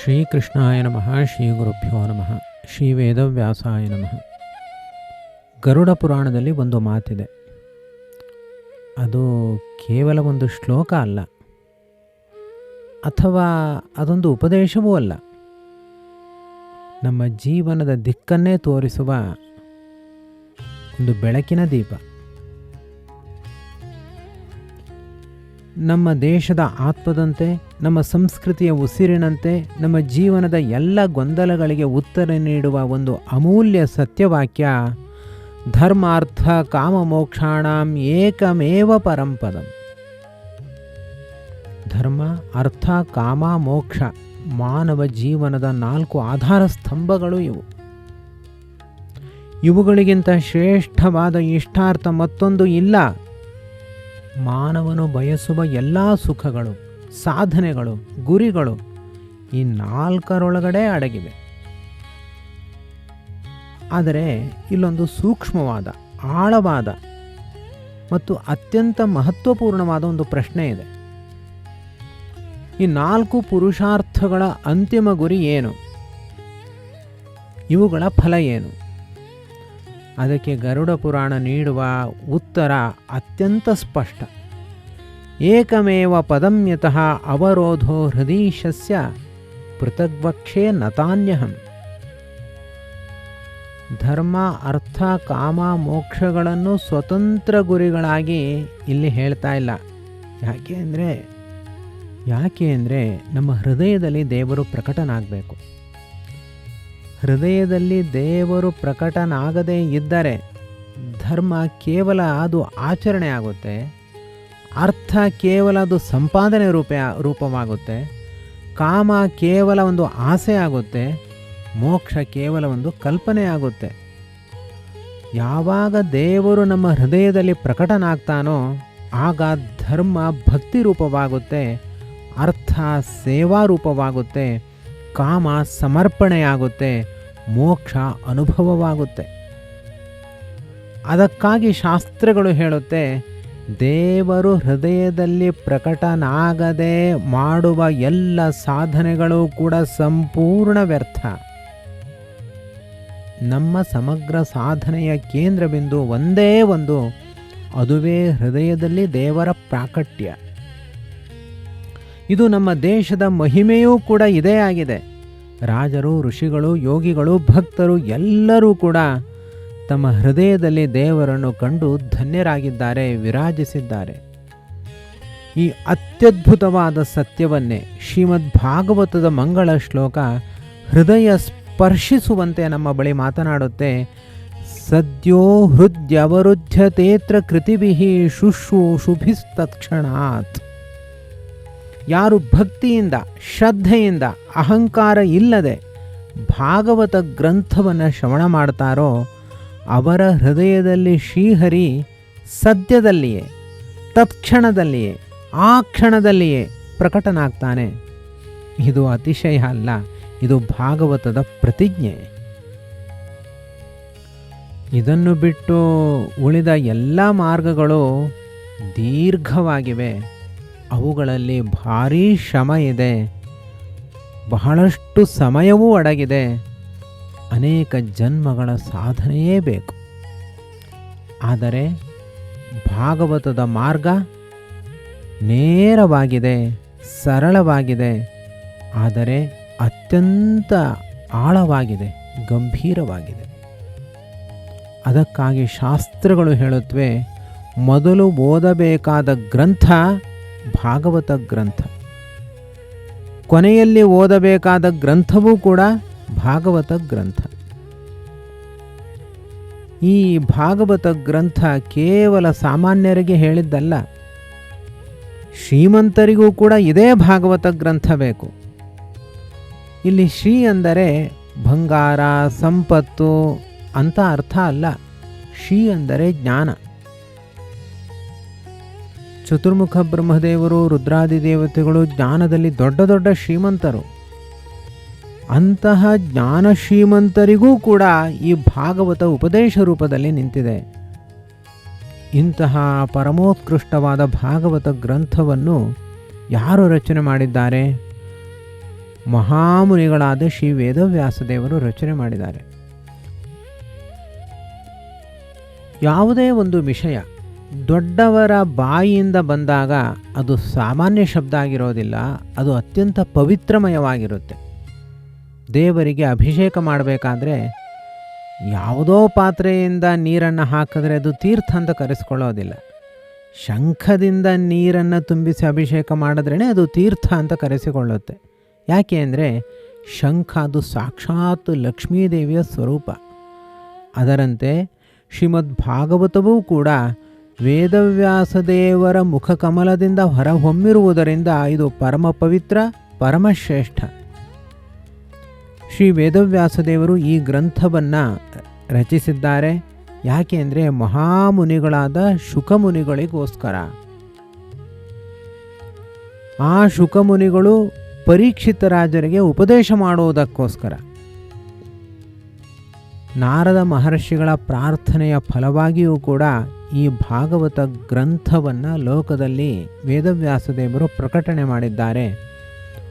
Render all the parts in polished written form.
ಶ್ರೀಕೃಷ್ಣಾಯ ನಮಃ. ಶ್ರೀ ಗುರುಭ್ಯೋ ನಮಃ. ಶ್ರೀ ವೇದವ್ಯಾಸಾಯ ನಮಃ. ಗರುಡ ಪುರಾಣದಲ್ಲಿ ಒಂದು ಮಾತಿದೆ. ಅದು ಕೇವಲ ಒಂದು ಶ್ಲೋಕ ಅಲ್ಲ, ಅಥವಾ ಅದೊಂದು ಉಪದೇಶವೂ ಅಲ್ಲ. ನಮ್ಮ ಜೀವನದ ದಿಕ್ಕನ್ನೇ ತೋರಿಸುವ ಒಂದು ಬೆಳಕಿನ ದೀಪ. ನಮ್ಮ ದೇಶದ ಆತ್ಮದಂತೆ, ನಮ್ಮ ಸಂಸ್ಕೃತಿಯ ಉಸಿರಿನಂತೆ, ನಮ್ಮ ಜೀವನದ ಎಲ್ಲ ಗೊಂದಲಗಳಿಗೆ ಉತ್ತರ ನೀಡುವ ಒಂದು ಅಮೂಲ್ಯ ಸತ್ಯವಾಕ್ಯ ಧರ್ಮಾರ್ಥ ಕಾಮ ಮೋಕ್ಷಾಣಂ ಏಕಮೇವ ಪರಂಪದಂ. ಧರ್ಮ, ಅರ್ಥ, ಕಾಮ, ಮೋಕ್ಷ ಮಾನವ ಜೀವನದ 4 ಆಧಾರ ಸ್ತಂಭಗಳು ಇವು. ಇವುಗಳಿಗಿಂತ ಶ್ರೇಷ್ಠವಾದ ಇಷ್ಟಾರ್ಥ ಮತ್ತೊಂದು ಇಲ್ಲ. ಮಾನವನು ಬಯಸುವ ಎಲ್ಲ ಸುಖಗಳು, ಸಾಧನೆಗಳು, ಗುರಿಗಳು ಈ 4ರೊಳಗಡೆ ಅಡಗಿವೆ. ಆದರೆ ಇಲ್ಲೊಂದು ಸೂಕ್ಷ್ಮವಾದ, ಆಳವಾದ ಮತ್ತು ಅತ್ಯಂತ ಮಹತ್ವಪೂರ್ಣವಾದ ಒಂದು ಪ್ರಶ್ನೆ ಇದೆ. ಈ 4 ಪುರುಷಾರ್ಥಗಳ ಅಂತಿಮ ಗುರಿ ಏನು? ಇವುಗಳ ಫಲ ಏನು? ಅದಕ್ಕೆ ಗರುಡ ಪುರಾಣ ನೀಡುವ ಉತ್ತರ ಅತ್ಯಂತ ಸ್ಪಷ್ಟ. ಏಕಮೇವ ಪದಂ ಯತಃ ಅವರೋಧೋ ಹೃದೀಶಸ್ಯ ಪೃಥಗ್ವಕ್ಷೇ ನತಾನ್ಯಹಂ. ಧರ್ಮ, ಅರ್ಥ, ಕಾಮ, ಮೋಕ್ಷಗಳನ್ನು ಸ್ವತಂತ್ರ ಗುರಿಗಳಾಗಿ ಇಲ್ಲಿ ಹೇಳ್ತಾ ಇಲ್ಲ. ಯಾಕೆ ಅಂದರೆ ನಮ್ಮ ಹೃದಯದಲ್ಲಿ ದೇವರು ಪ್ರಕಟನಾಗಬೇಕು. ಹೃದಯದಲ್ಲಿ ದೇವರು ಪ್ರಕಟನಾಗದೇ ಇದ್ದರೆ ಧರ್ಮ ಕೇವಲ ಅದು ಆಚರಣೆ ಆಗುತ್ತೆ, ಅರ್ಥ ಕೇವಲ ಅದು ಸಂಪಾದನೆ ರೂಪವಾಗುತ್ತೆ, ಕಾಮ ಕೇವಲ ಒಂದು ಆಸೆ ಆಗುತ್ತೆ, ಮೋಕ್ಷ ಕೇವಲ ಒಂದು ಕಲ್ಪನೆ ಆಗುತ್ತೆ. ಯಾವಾಗ ದೇವರು ನಮ್ಮ ಹೃದಯದಲ್ಲಿ ಪ್ರಕಟನಾಗ್ತಾನೋ ಆಗ ಧರ್ಮ ಭಕ್ತಿ ರೂಪವಾಗುತ್ತೆ, ಅರ್ಥ ಸೇವಾ ರೂಪವಾಗುತ್ತೆ, ಕಾಮ ಸಮರ್ಪಣೆಯಾಗುತ್ತೆ, ಮೋಕ್ಷ ಅನುಭವವಾಗುತ್ತೆ. ಅದಕ್ಕಾಗಿ ಶಾಸ್ತ್ರಗಳು ಹೇಳುತ್ತೆ, ದೇವರು ಹೃದಯದಲ್ಲಿ ಪ್ರಕಟನಾಗದೆ ಮಾಡುವ ಎಲ್ಲ ಸಾಧನೆಗಳು ಕೂಡ ಸಂಪೂರ್ಣ ವ್ಯರ್ಥ. ನಮ್ಮ ಸಮಗ್ರ ಸಾಧನೆಯ ಕೇಂದ್ರ ಬಿಂದು ಒಂದೇ ಒಂದು, ಅದುವೇ ಹೃದಯದಲ್ಲಿ ದೇವರ ಪ್ರಾಕಟ್ಯ. ಇದು ನಮ್ಮ ದೇಶದ ಮಹಿಮೆಯೂ ಕೂಡ ಇದೇ ಆಗಿದೆ. ರಾಜರು, ಋಷಿಗಳು, ಯೋಗಿಗಳು, ಭಕ್ತರು ಎಲ್ಲರೂ ಕೂಡ ತಮ್ಮ ಹೃದಯದಲ್ಲಿ ದೇವರನ್ನು ಕಂಡು ಧನ್ಯರಾಗಿದ್ದಾರೆ, ವಿರಾಜಿಸಿದ್ದಾರೆ. ಈ ಅತ್ಯದ್ಭುತವಾದ ಸತ್ಯವನ್ನೇ ಶ್ರೀಮದ್ ಭಾಗವತದ ಮಂಗಳ ಶ್ಲೋಕ ಹೃದಯ ಸ್ಪರ್ಶಿಸುವಂತೆ ನಮ್ಮ ಬಳಿ ಮಾತನಾಡುತ್ತೆ. ಸದ್ಯೋ ಹೃದ್ಯವರುಧ್ಯತೇತ್ರ ಕೃತಿಭಿಃ ಶುಶ್ರೂಷುಭಿಸ್ತತ್ಕ್ಷಣಾತ್. ಯಾರು ಭಕ್ತಿಯಿಂದ, ಶ್ರದ್ಧೆಯಿಂದ, ಅಹಂಕಾರ ಇಲ್ಲದೆ ಭಾಗವತ ಗ್ರಂಥವನ್ನು ಶ್ರವಣ ಮಾಡ್ತಾರೋ ಅವರ ಹೃದಯದಲ್ಲಿ ಶ್ರೀಹರಿ ಸದ್ಯದಲ್ಲಿಯೇ, ತತ್ಕ್ಷಣದಲ್ಲಿಯೇ, ಆ ಕ್ಷಣದಲ್ಲಿಯೇ ಪ್ರಕಟನಾಗ್ತಾನೆ. ಇದು ಅತಿಶಯ ಅಲ್ಲ, ಇದು ಭಾಗವತದ ಪ್ರತಿಜ್ಞೆ. ಇದನ್ನು ಬಿಟ್ಟು ಉಳಿದ ಎಲ್ಲ ಮಾರ್ಗಗಳು ದೀರ್ಘವಾಗಿವೆ. ಅವುಗಳಲ್ಲಿ ಭಾರೀ ಶ್ರಮ ಇದೆ, ಬಹಳಷ್ಟು ಸಮಯವೂ ಅಡಗಿದೆ, ಅನೇಕ ಜನ್ಮಗಳ ಸಾಧನೆಯೇ ಬೇಕು. ಆದರೆ ಭಾಗವತದ ಮಾರ್ಗ ನೇರವಾಗಿದೆ, ಸರಳವಾಗಿದೆ, ಆದರೆ ಅತ್ಯಂತ ಆಳವಾಗಿದೆ, ಗಂಭೀರವಾಗಿದೆ. ಅದಕ್ಕಾಗಿ ಶಾಸ್ತ್ರಗಳು ಹೇಳುತ್ತವೆ, ಮೊದಲು ಓದಬೇಕಾದ ಗ್ರಂಥ ಭಾಗವತ ಗ್ರಂಥ, ಕೊನೆಯಲ್ಲಿ ಓದಬೇಕಾದ ಗ್ರಂಥವೂ ಕೂಡ ಭಾಗವತ ಗ್ರಂಥ. ಈ ಭಾಗವತ ಗ್ರಂಥ ಕೇವಲ ಸಾಮಾನ್ಯರಿಗೆ ಹೇಳಿದ್ದಲ್ಲ, ಶ್ರೀಮಂತರಿಗೂ ಕೂಡ ಇದೇ ಭಾಗವತ ಗ್ರಂಥ ಬೇಕು. ಇಲ್ಲಿ ಶ್ರೀ ಅಂದರೆ ಬಂಗಾರ, ಸಂಪತ್ತು ಅಂತ ಅರ್ಥ ಅಲ್ಲ. ಶ್ರೀ ಅಂದರೆ ಜ್ಞಾನ. ಚತುರ್ಮುಖ ಬ್ರಹ್ಮದೇವರು, ರುದ್ರಾದಿ ದೇವತೆಗಳು ಜ್ಞಾನದಲ್ಲಿ ದೊಡ್ಡ ದೊಡ್ಡ ಶ್ರೀಮಂತರು. ಅಂತಹ ಜ್ಞಾನ ಶ್ರೀಮಂತರಿಗೂ ಕೂಡ ಈ ಭಾಗವತ ಉಪದೇಶ ರೂಪದಲ್ಲಿ ನಿಂತಿದೆ. ಇಂತಹ ಪರಮೋತ್ಕೃಷ್ಟವಾದ ಭಾಗವತ ಗ್ರಂಥವನ್ನು ಯಾರು ರಚನೆ ಮಾಡಿದ್ದಾರೆ? ಮಹಾಮುನಿಗಳಾದ ಶ್ರೀ ವೇದವ್ಯಾಸದೇವರು ರಚನೆ ಮಾಡಿದ್ದಾರೆ. ಯಾವುದೇ ಒಂದು ವಿಷಯ ದೊಡ್ಡವರ ಬಾಯಿಯಿಂದ ಬಂದಾಗ ಅದು ಸಾಮಾನ್ಯ ಶಬ್ದ ಆಗಿರೋದಿಲ್ಲ, ಅದು ಅತ್ಯಂತ ಪವಿತ್ರಮಯವಾಗಿರುತ್ತೆ. ದೇವರಿಗೆ ಅಭಿಷೇಕ ಮಾಡಬೇಕಾದ್ರೆ ಯಾವುದೋ ಪಾತ್ರೆಯಿಂದ ನೀರನ್ನು ಹಾಕಿದ್ರೆ ಅದು ತೀರ್ಥ ಅಂತ ಕರೆಸ್ಕೊಳ್ಳೋದಿಲ್ಲ. ಶಂಖದಿಂದ ನೀರನ್ನು ತುಂಬಿಸಿ ಅಭಿಷೇಕ ಮಾಡಿದ್ರೇ ಅದು ತೀರ್ಥ ಅಂತ ಕರೆಸಿಕೊಳ್ಳುತ್ತೆ. ಯಾಕೆ ಅಂದರೆ ಶಂಖ ಅದು ಸಾಕ್ಷಾತ್ ಲಕ್ಷ್ಮೀದೇವಿಯ ಸ್ವರೂಪ. ಅದರಂತೆ ಶ್ರೀಮದ್ ಭಾಗವತವೂ ಕೂಡ ವೇದವ್ಯಾಸದೇವರ ಮುಖಕಮಲದಿಂದ ಹೊರಹೊಮ್ಮಿರುವುದರಿಂದ ಇದು ಪರಮ ಪವಿತ್ರ, ಪರಮಶ್ರೇಷ್ಠ. ಶ್ರೀ ವೇದವ್ಯಾಸದೇವರು ಈ ಗ್ರಂಥವನ್ನು ರಚಿಸಿದ್ದಾರೆ. ಯಾಕೆ ಅಂದರೆ ಮಹಾಮುನಿಗಳಾದ ಶುಕಮುನಿಗಳಿಗೋಸ್ಕರ. ಆ ಶುಕಮುನಿಗಳು ಪರೀಕ್ಷಿತ ರಾಜರಿಗೆ ಉಪದೇಶ ಮಾಡುವುದಕ್ಕೋಸ್ಕರ. ನಾರದ ಮಹರ್ಷಿಗಳ ಪ್ರಾರ್ಥನೆಯ ಫಲವಾಗಿಯೂ ಕೂಡ ಈ ಭಾಗವತ ಗ್ರಂಥವನ್ನು ಲೋಕದಲ್ಲಿ ವೇದವ್ಯಾಸದೇವರು ಪ್ರಕಟಣೆ ಮಾಡಿದ್ದಾರೆ.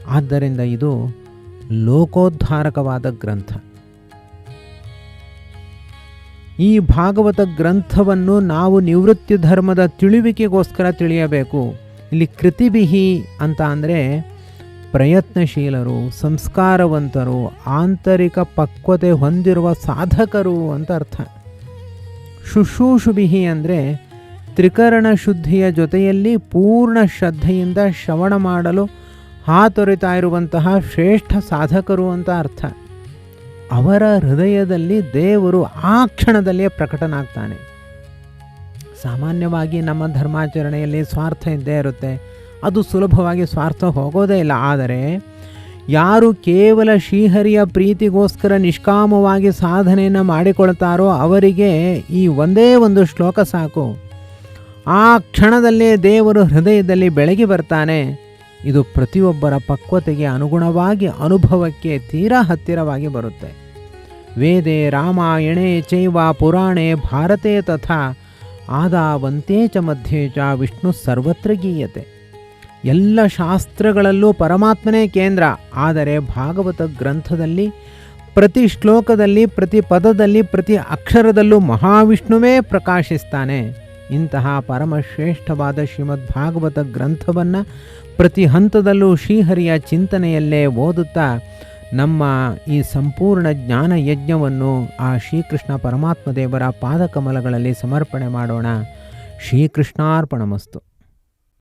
ಆದ್ದರಿಂದ ಇದು ಲೋಕೋದ್ಧಾರಕವಾದ ಗ್ರಂಥ. ಈ ಭಾಗವತ ಗ್ರಂಥವನ್ನು ನಾವು ನಿವೃತ್ತಿ ಧರ್ಮದ ತಿಳಿವಿಕೆಗೋಸ್ಕರ ತಿಳಿಯಬೇಕು. ಇಲ್ಲಿ ಕೃತಿಭಿಹಿ ಅಂತ ಅಂದರೆ ಪ್ರಯತ್ನಶೀಲರು, ಸಂಸ್ಕಾರವಂತರು, ಆಂತರಿಕ ಪಕ್ವತೆ ಹೊಂದಿರುವ ಸಾಧಕರು ಅಂತ ಅರ್ಥ. ಶುಶ್ರೂಷುಭಿಹಿ ಅಂದರೆ ತ್ರಿಕರಣ ಶುದ್ಧಿಯ ಜೊತೆಯಲ್ಲಿ ಪೂರ್ಣ ಶ್ರದ್ಧೆಯಿಂದ ಶ್ರವಣ ಮಾಡಲು ಹಾತೊರಿತಾ ಇರುವಂತಹ ಶ್ರೇಷ್ಠ ಸಾಧಕರು ಅಂತ ಅರ್ಥ. ಅವರ ಹೃದಯದಲ್ಲಿ ದೇವರು ಆ ಕ್ಷಣದಲ್ಲೇ ಪ್ರಕಟನಾಗ್ತಾನೆ. ಸಾಮಾನ್ಯವಾಗಿ ನಮ್ಮ ಧರ್ಮಾಚರಣೆಯಲ್ಲಿ ಸ್ವಾರ್ಥ ಇದ್ದೇ ಇರುತ್ತೆ, ಅದು ಸುಲಭವಾಗಿ ಸ್ವಾರ್ಥ ಹೋಗೋದೇ ಇಲ್ಲ. ಆದರೆ ಯಾರು ಕೇವಲ ಶ್ರೀಹರಿಯ ಪ್ರೀತಿಗೋಸ್ಕರ ನಿಷ್ಕಾಮವಾಗಿ ಸಾಧನೆಯನ್ನು ಮಾಡಿಕೊಳ್ತಾರೋ ಅವರಿಗೆ ಈ ಒಂದೇ ಒಂದು ಶ್ಲೋಕ ಸಾಕು. ಆ ಕ್ಷಣದಲ್ಲೇ ದೇವರು ಹೃದಯದಲ್ಲಿ ಬೆಳಗಿ ಬರ್ತಾನೆ. ಇದು ಪ್ರತಿಯೊಬ್ಬರ ಪಕ್ವತೆಗೆ ಅನುಗುಣವಾಗಿ ಅನುಭವಕ್ಕೆ ತೀರಾ ಹತ್ತಿರವಾಗಿ ಬರುತ್ತೆ. ವೇದೆ ರಾಮಾಯಣೆ ಚೈವ ಪುರಾಣೆ ಭಾರತೆ ತಥಾ ಆದಾವಂತೆ ಚ ಮಧ್ಯೆ ಚ ವಿಷ್ಣು ಸರ್ವತ್ರ ಗೀಯತೆ. ಎಲ್ಲ ಶಾಸ್ತ್ರಗಳಲ್ಲೂ ಪರಮಾತ್ಮನೇ ಕೇಂದ್ರ. ಆದರೆ ಭಾಗವತ ಗ್ರಂಥದಲ್ಲಿ ಪ್ರತಿ ಶ್ಲೋಕದಲ್ಲಿ, ಪ್ರತಿ ಪದದಲ್ಲಿ, ಪ್ರತಿ ಅಕ್ಷರದಲ್ಲೂ ಮಹಾವಿಷ್ಣುವೇ ಪ್ರಕಾಶಿಸ್ತಾನೆ. ಇಂತಹ ಪರಮಶ್ರೇಷ್ಠವಾದ ಶ್ರೀಮದ್ ಭಾಗವತ ಗ್ರಂಥವನ್ನು ಪ್ರತಿ ಹಂತದಲ್ಲೂ ಶ್ರೀಹರಿಯ ಚಿಂತನೆಯಲ್ಲೇ ಓದುತ್ತಾ ನಮ್ಮ ಈ ಸಂಪೂರ್ಣ ಜ್ಞಾನ ಯಜ್ಞವನ್ನು ಆ ಶ್ರೀಕೃಷ್ಣ ಪರಮಾತ್ಮ ದೇವರ ಪಾದಕಮಲಗಳಲ್ಲಿ ಸಮರ್ಪಣೆ ಮಾಡೋಣ. ಶ್ರೀಕೃಷ್ಣಾರ್ಪಣಮಸ್ತು.